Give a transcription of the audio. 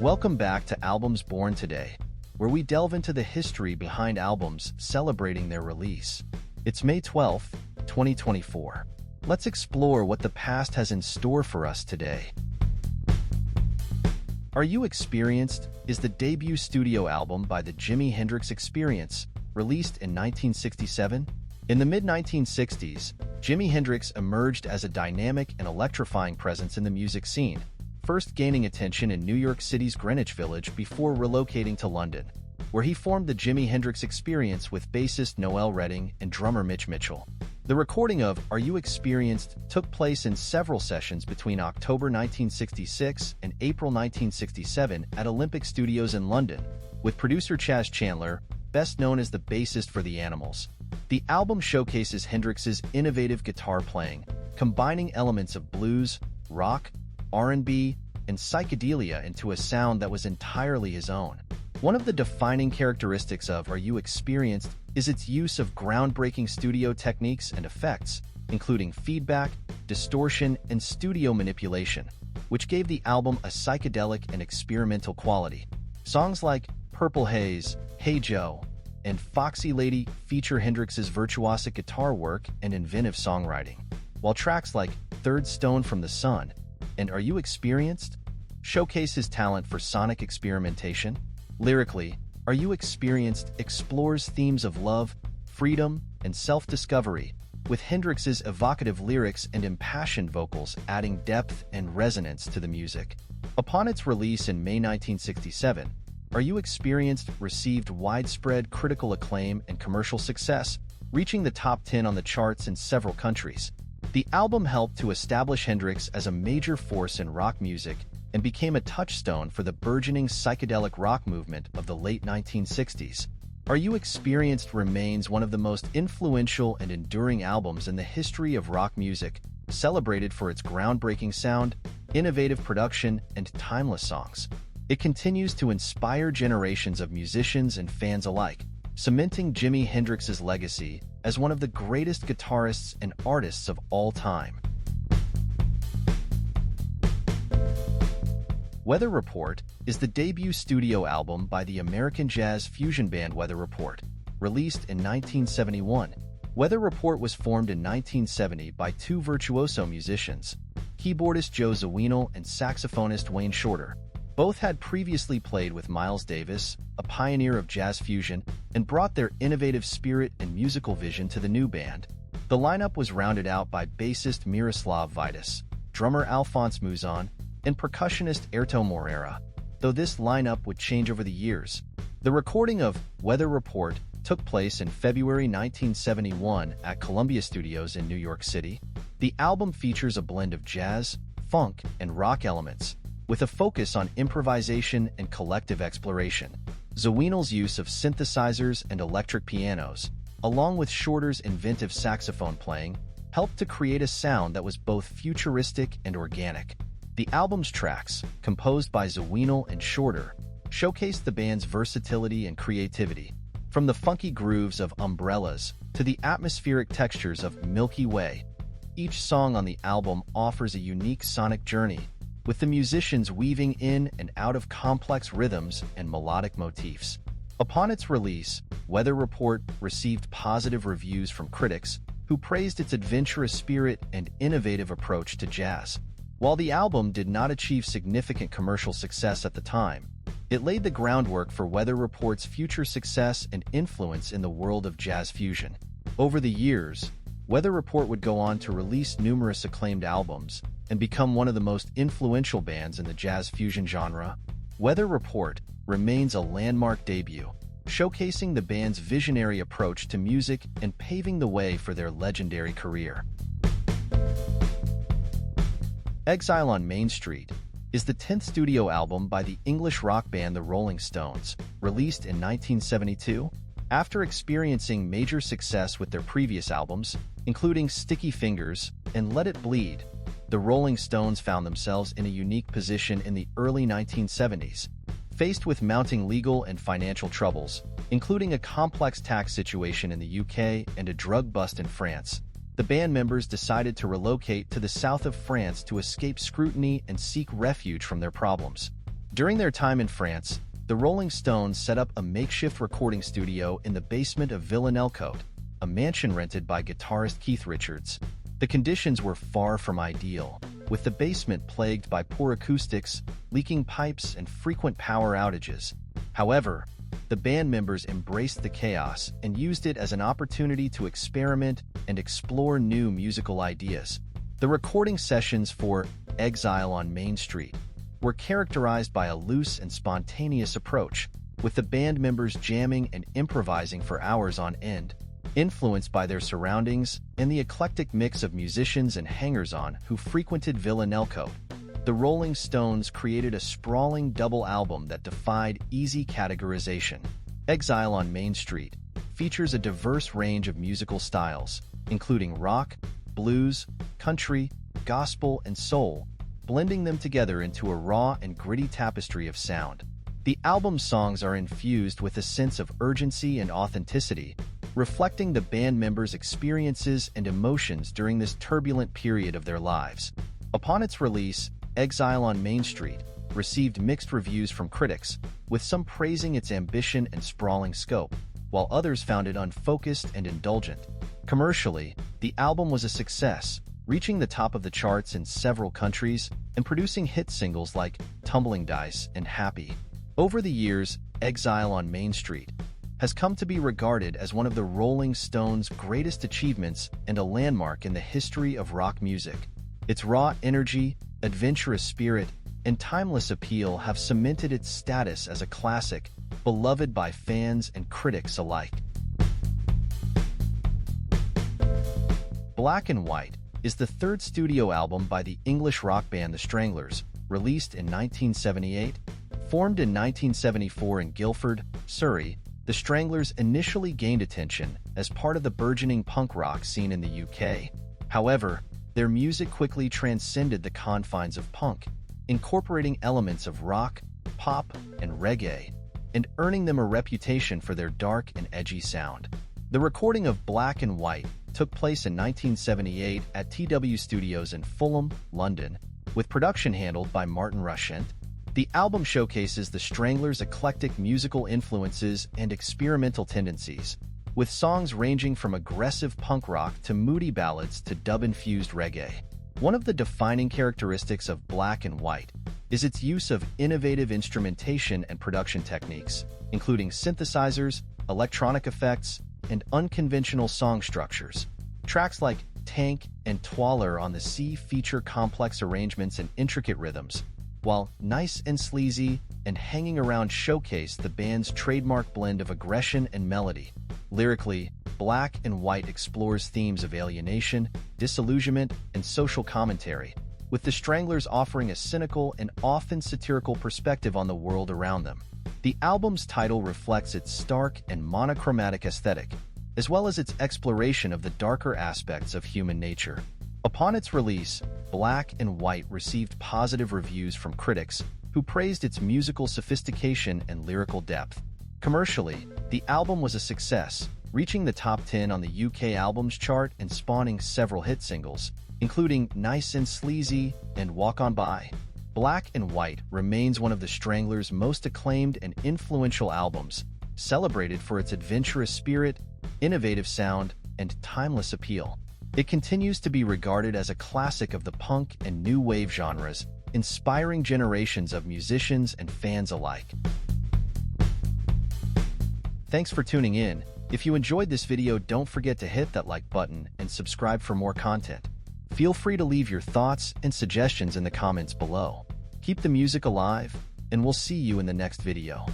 Welcome back to Albums Born Today, where we delve into the history behind albums celebrating their release. It's May 12th, 2024. Let's explore what the past has in store for us today. Are You Experienced is the debut studio album by the Jimi Hendrix Experience, released in 1967. In the mid-1960s, Jimi Hendrix emerged as a dynamic and electrifying presence in the music scene, first gaining attention in New York City's Greenwich Village before relocating to London, where he formed the Jimi Hendrix Experience with bassist Noel Redding and drummer Mitch Mitchell. The recording of Are You Experienced took place in several sessions between October 1966 and April 1967 at Olympic Studios in London, with producer Chas Chandler, best known as the bassist for the Annals. The album showcases Hendrix's innovative guitar playing, combining elements of blues, rock, R&B, and psychedelia into a sound that was entirely his own. One of the defining characteristics of Are You Experienced is its use of groundbreaking studio techniques and effects, including feedback, distortion, and studio manipulation, which gave the album a psychedelic and experimental quality. Songs like Purple Haze, Hey Joe, and Foxy Lady feature Hendrix's virtuosic guitar work and inventive songwriting, while tracks like Third Stone from the Sun and Are You Experienced showcase his talent for sonic experimentation. Lyrically, Are You Experienced explores themes of love, freedom, and self-discovery, with Hendrix's evocative lyrics and impassioned vocals adding depth and resonance to the music. Upon its release in May 1967, Are You Experienced received widespread critical acclaim and commercial success, reaching the top 10 on the charts in several countries. The album helped to establish Hendrix as a major force in rock music and became a touchstone for the burgeoning psychedelic rock movement of the late 1960s. Are You Experienced remains one of the most influential and enduring albums in the history of rock music, celebrated for its groundbreaking sound, innovative production, and timeless songs. It continues to inspire generations of musicians and fans alike, cementing Jimi Hendrix's legacy as one of the greatest guitarists and artists of all time. Weather Report is the debut studio album by the American jazz fusion band Weather Report, released in 1971. Weather Report was formed in 1970 by two virtuoso musicians, keyboardist Joe Zawinul and saxophonist Wayne Shorter. Both had previously played with Miles Davis, a pioneer of jazz fusion, and brought their innovative spirit and musical vision to the new band. The lineup was rounded out by bassist Miroslav Vidas, drummer Alphonse Mouzon, and percussionist Airto Moreira, though this lineup would change over the years. The recording of Weather Report took place in February 1971 at Columbia Studios in New York City. The album features a blend of jazz, funk, and rock elements, with a focus on improvisation and collective exploration. Zawinul's use of synthesizers and electric pianos, along with Shorter's inventive saxophone playing, helped to create a sound that was both futuristic and organic. The album's tracks, composed by Zawinul and Shorter, showcased the band's versatility and creativity, from the funky grooves of Umbrellas to the atmospheric textures of Milky Way. Each song on the album offers a unique sonic journey, with the musicians weaving in and out of complex rhythms and melodic motifs. Upon its release, Weather Report received positive reviews from critics, who praised its adventurous spirit and innovative approach to jazz. While the album did not achieve significant commercial success at the time, it laid the groundwork for Weather Report's future success and influence in the world of jazz fusion. Over the years, Weather Report would go on to release numerous acclaimed albums and become one of the most influential bands in the jazz fusion genre. Weather Report remains a landmark debut, showcasing the band's visionary approach to music and paving the way for their legendary career. Exile on Main Street is the 10th studio album by the English rock band The Rolling Stones, released in 1972. After experiencing major success with their previous albums, including Sticky Fingers and Let It Bleed, the Rolling Stones found themselves in a unique position in the early 1970s. Faced with mounting legal and financial troubles, including a complex tax situation in the UK and a drug bust in France, the band members decided to relocate to the south of France to escape scrutiny and seek refuge from their problems. During their time in France, the Rolling Stones set up a makeshift recording studio in the basement of Villa Nelcote, a mansion rented by guitarist Keith Richards. The conditions were far from ideal, with the basement plagued by poor acoustics, leaking pipes, and frequent power outages. However, the band members embraced the chaos and used it as an opportunity to experiment and explore new musical ideas. The recording sessions for Exile on Main Street were characterized by a loose and spontaneous approach, with the band members jamming and improvising for hours on end, influenced by their surroundings and the eclectic mix of musicians and hangers-on who frequented Villa Nelcote. The Rolling Stones created a sprawling double album that defied easy categorization. Exile on Main Street features a diverse range of musical styles, including rock, blues, country, gospel, and soul, blending them together into a raw and gritty tapestry of sound. The album's songs are infused with a sense of urgency and authenticity, reflecting the band members' experiences and emotions during this turbulent period of their lives. Upon its release, Exile on Main Street received mixed reviews from critics, with some praising its ambition and sprawling scope, while others found it unfocused and indulgent. Commercially, the album was a success, reaching the top of the charts in several countries and producing hit singles like Tumbling Dice and Happy. Over the years, Exile on Main Street has come to be regarded as one of the Rolling Stones' greatest achievements and a landmark in the history of rock music. Its raw energy, adventurous spirit, and timeless appeal have cemented its status as a classic, beloved by fans and critics alike. Black and White is the third studio album by the English rock band The Stranglers, released in 1978. Formed in 1974 in Guildford, Surrey, The Stranglers initially gained attention as part of the burgeoning punk rock scene in the UK. However, their music quickly transcended the confines of punk, incorporating elements of rock, pop, and reggae, and earning them a reputation for their dark and edgy sound. The recording of Black and White took place in 1978 at TW Studios in Fulham, London, with production handled by Martin Rushent. The album showcases the Stranglers' eclectic musical influences and experimental tendencies, with songs ranging from aggressive punk rock to moody ballads to dub-infused reggae. One of the defining characteristics of Black and White is its use of innovative instrumentation and production techniques, including synthesizers, electronic effects, and unconventional song structures. Tracks like Tank and Twaller on the Sea feature complex arrangements and intricate rhythms, while Nice and Sleazy and Hanging Around showcase the band's trademark blend of aggression and melody. Lyrically, Black and White explores themes of alienation, disillusionment, and social commentary, with the Stranglers offering a cynical and often satirical perspective on the world around them. The album's title reflects its stark and monochromatic aesthetic, as well as its exploration of the darker aspects of human nature. Upon its release, Black and White received positive reviews from critics who praised its musical sophistication and lyrical depth. Commercially, the album was a success, reaching the top 10 on the UK Albums Chart and spawning several hit singles, including Nice and Sleazy and Walk On By. Black and White remains one of the Stranglers' most acclaimed and influential albums, celebrated for its adventurous spirit, innovative sound, and timeless appeal. It continues to be regarded as a classic of the punk and new wave genres, inspiring generations of musicians and fans alike. Thanks for tuning in. If you enjoyed this video, don't forget to hit that like button and subscribe for more content. Feel free to leave your thoughts and suggestions in the comments below. Keep the music alive, and we'll see you in the next video.